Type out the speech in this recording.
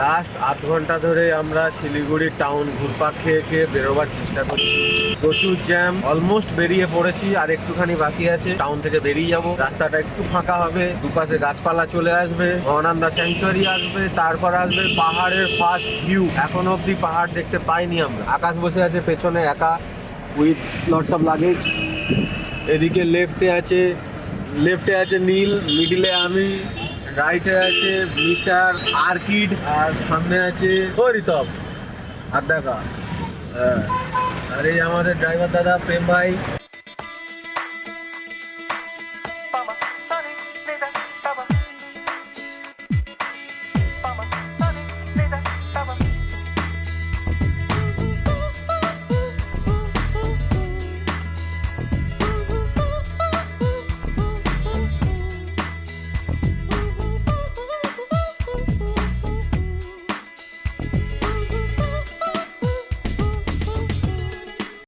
Last আধ ঘন্টা ধরে আমরা শিলিগুড়ি টাউন ঘুরপাক খেয়ে খেয়ে বেরোবার চেষ্টা করছি। প্রচুর জ্যাম, অলমোস্ট বেরিয়ে পড়েছি, আর একটুখানি বাকি আছে। টাউন থেকে বেরিয়ে যাব, রাস্তাটা একটু ফাঁকা হবে, দুপাশে গাছপালা চলে আসবে, মহানন্দা স্যাংচুয়ারি আসবে, তারপর আসবে পাহাড়ের ফার্স্ট ভিউ। এখনো অব্দি পাহাড় দেখতে পাইনি আমরা। আকাশ বসে আছে পেছনে একা উইথ লটস অফ লাগেজ। এদিকে লেফটে আছে নীল, মিডিলে আমি, রাইটে আছে মিস্টার আর্কিড, আর সামনে আছে ও ঋতব আর দেখা। হ্যাঁ, আর এই আমাদের ড্রাইভার দাদা প্রেম ভাই।